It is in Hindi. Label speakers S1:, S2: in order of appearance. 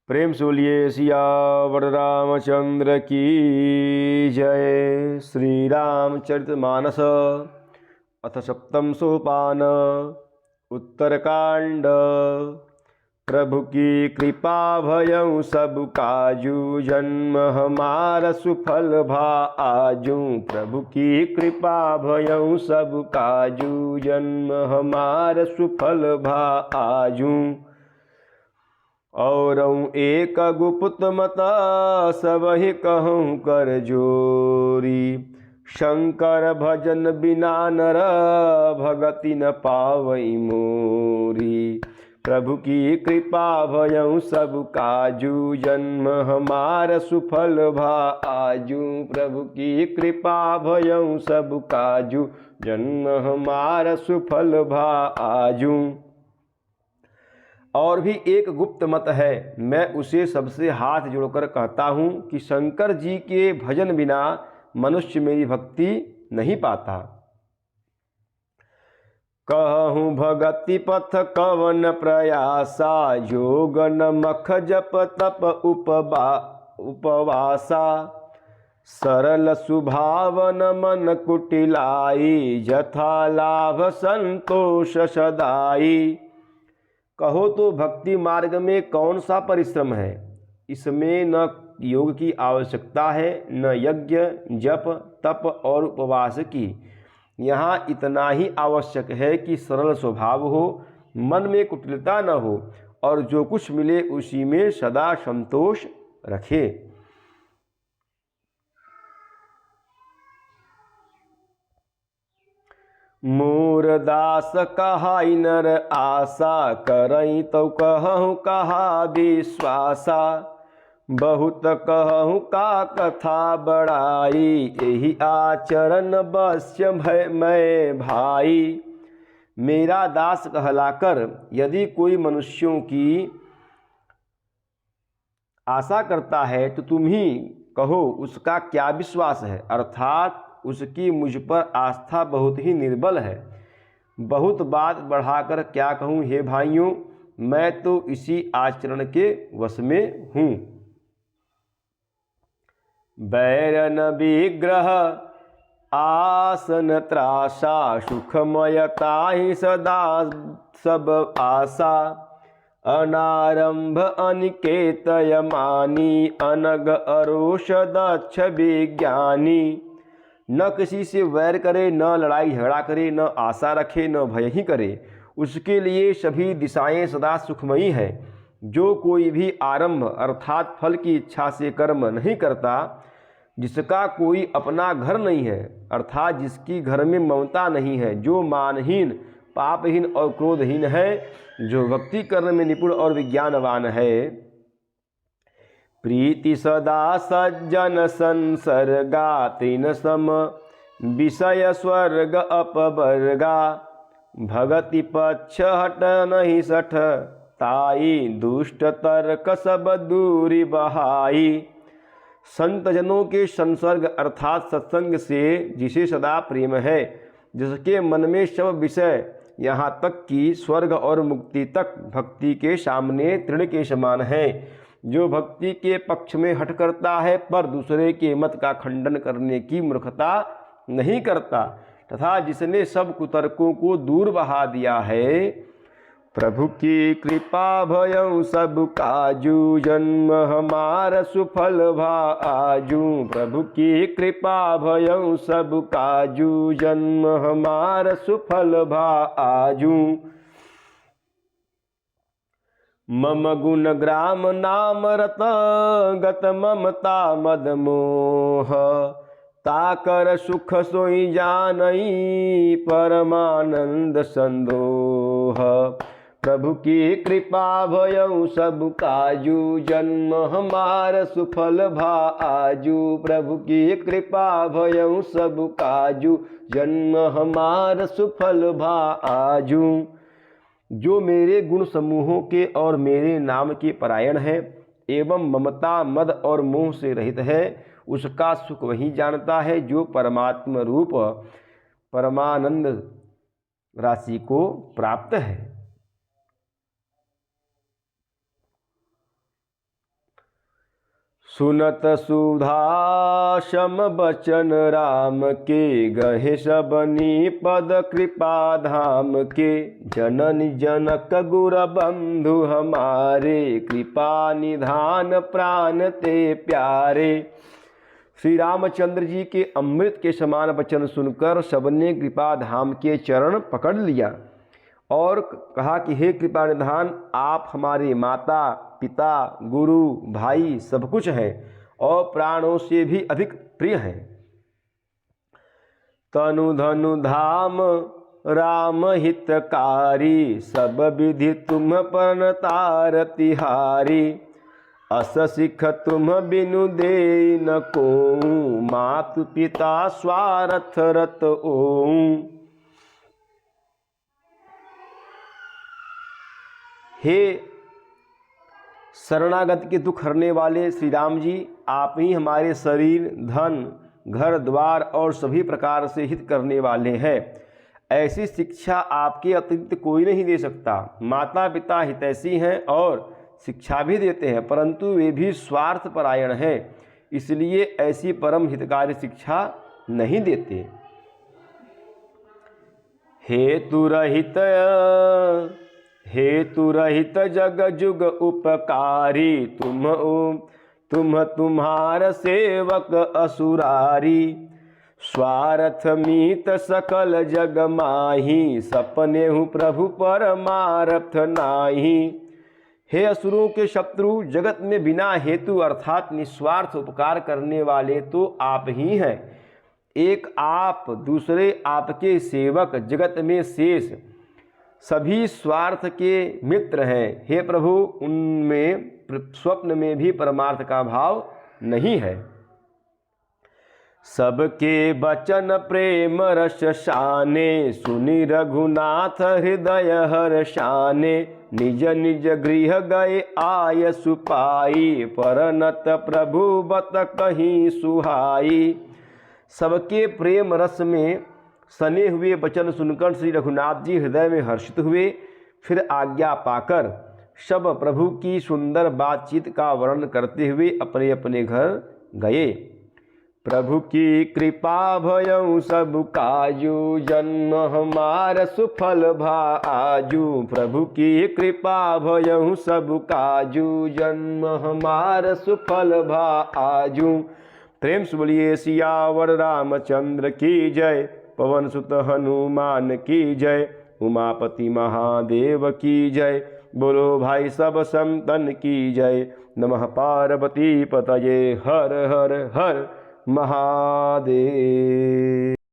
S1: प्रेम से बोलिए सियावर रामचंद्र की जय। श्री रामचरितमानस अथ सप्तम सोपान उत्तरकांड। प्रभु की कृपा भयउ सब काजू, जन्म हमारा सुफल भा आजू। प्रभु की कृपा भयउ सब काजू, जन्म हमारा सुफल भा आजू। और एक गुप्त मत सबहि कहूँ कर जोरी, शंकर भजन बिना नर भगति न पावई मोरी। प्रभु की कृपा भयउ सब काजू, जन्म हमार सुफल भा आजू। प्रभु की कृपा भयउ सब काजू, जन्म हमार सुफल भा आजू। और भी एक गुप्त मत है, मैं उसे सबसे हाथ जोड़कर कहता हूँ कि शंकर जी के भजन बिना मनुष्य मेरी भक्ति नहीं पाता। कहूँ भगति पथ कवन प्रयासा, योग नमख जप तप उपवासा। सरल सुभावन मन कुटिलाई, जथा लाभ संतोष सदाई। कहो तो भक्ति मार्ग में कौन सा परिश्रम है। इसमें न योग की आवश्यकता है, न यज्ञ जप तप और उपवास की। यहाँ इतना ही आवश्यक है कि सरल स्वभाव हो, मन में कुटिलता न हो, और जो कुछ मिले उसी में सदा संतोष रखे। मोर दास कहाई नर आशा, करई तो कहूँ कहा विश्वासा। बहुत कहूँ का कथा बड़ाई, यही आचरण बस्य भय मैं भाई। मेरा दास कहलाकर यदि कोई मनुष्यों की आशा करता है तो तुम ही कहो उसका क्या विश्वास है, अर्थात उसकी मुझ पर आस्था बहुत ही निर्बल है। बहुत बात बढ़ाकर क्या कहूँ हे भाइयों, मैं तो इसी आचरण के वश में हूँ। बैरन विग्रह आसन त्रासा, सुखमयता ही सदा सब आशा। अनारंभ अनिकेत यमानी, अनग अरोष दक्ष विज्ञानी। न किसी से वैर करे, न लड़ाई झगड़ा करे, न आशा रखे, न भय ही करे। उसके लिए सभी दिशाएं सदा सुखमयी है। जो कोई भी आरंभ अर्थात फल की इच्छा से कर्म नहीं करता, जिसका कोई अपना घर नहीं है अर्थात जिसकी घर में ममता नहीं है, जो मानहीन पापहीन और क्रोधहीन है, जो भक्ति करने में निपुण और विज्ञानवान है। प्रीति सदा सज्जन संसर्गा, तीन सम विषय स्वर्ग अपवर्गा। भगति पक्ष हट नहीं सठ ताई, दुष्ट तर्क सब दूरी बहाई। संत जनों के संसर्ग अर्थात सत्संग से जिसे सदा प्रेम है, जिसके मन में सब विषय यहाँ तक कि स्वर्ग और मुक्ति तक भक्ति के सामने तृण के समान है। जो भक्ति के पक्ष में हट करता है पर दूसरे के मत का खंडन करने की मूर्खता नहीं करता, तथा जिसने सब कुतर्कों को दूर बहा दिया है। प्रभु की कृपा भयउ सब काजू, जन्म हमार सुफल भा आजू। प्रभु की कृपा भयउ सब काजू, जन्म हमार सुफल भा आजू। मम गुण ग्राम नाम रत गत, ममता मद मोह। ताकर सुख सोई जानई, परमानंद संदोह। प्रभु की कृपा भयउ सब काजू, जन्म हमार सुफल भा आजू। प्रभु की कृपा भयउ सब काजू, जन्म हमार सुफल भा आजू। जो मेरे गुण समूहों के और मेरे नाम के परायण है एवं ममता मद और मोह से रहित है, उसका सुख वही जानता है जो परमात्म रूप परमानंद राशि को प्राप्त है। सुनत सुधा सम बचन राम के, गहे सबनी पद कृपा धाम के। जननी जनक गुर बंधु हमारे, कृपा निधान प्राण ते प्यारे। श्री रामचंद्र जी के अमृत के समान वचन सुनकर सबने कृपा धाम के चरण पकड़ लिया और कहा कि हे कृपा निधान, आप हमारे माता पिता गुरु भाई सब कुछ हैं और प्राणों से भी अधिक प्रिय हैं। तनु धनु धाम राम हितकारी, सब विधि तुम परनतार तिहारी। अस सिख तुम बिनु दे न को, मातु पिता स्वार्थ रत ओं। हे शरणागत के दुख हरने वाले श्री राम जी, आप ही हमारे शरीर धन घर द्वार और सभी प्रकार से हित करने वाले हैं। ऐसी शिक्षा आपके अतिरिक्त कोई नहीं दे सकता। माता पिता हितैषी हैं और शिक्षा भी देते हैं, परंतु वे भी स्वार्थपरायण हैं, इसलिए ऐसी परम हितकारी शिक्षा नहीं देते। हेतु रहित जग जुग उपकारी, तुम तुम्हार सेवक असुरारी। स्वार्थ मीत सकल जग माही, सपने हूँ प्रभु परमारथ नाही। हे असुरों के शत्रु, जगत में बिना हेतु अर्थात निस्वार्थ उपकार करने वाले तो आप ही हैं। एक आप, दूसरे आपके सेवक, जगत में शेष सभी स्वार्थ के मित्र हैं। हे प्रभु, उनमें स्वप्न में भी परमार्थ का भाव नहीं है। सबके बचन प्रेम रस शाने, सुनि रघुनाथ हृदय हर्षाने। निज निज गृह गए आय सुपाई, परनत प्रभु बत कहीं सुहाई। सबके प्रेम रस में सने हुए वचन सुनकर श्री रघुनाथ जी हृदय में हर्षित हुए। फिर आज्ञा पाकर सब प्रभु की सुंदर बातचीत का वर्णन करते हुए अपने अपने घर गए। प्रभु की कृपा भयउ सब काजू, जन्म हमार सुफल भाजू। प्रभु की कृपा भयउ सब काजू, जन्म हमार सुफल भाजू। प्रेम से बोलिए सियावर रामचंद्र की जय, पवन सुत हनुमान की जय, उमापति महादेव की जय। बोलो भाई सब संतन की जय। नमः पार्वती पतये, हर हर हर महादेव।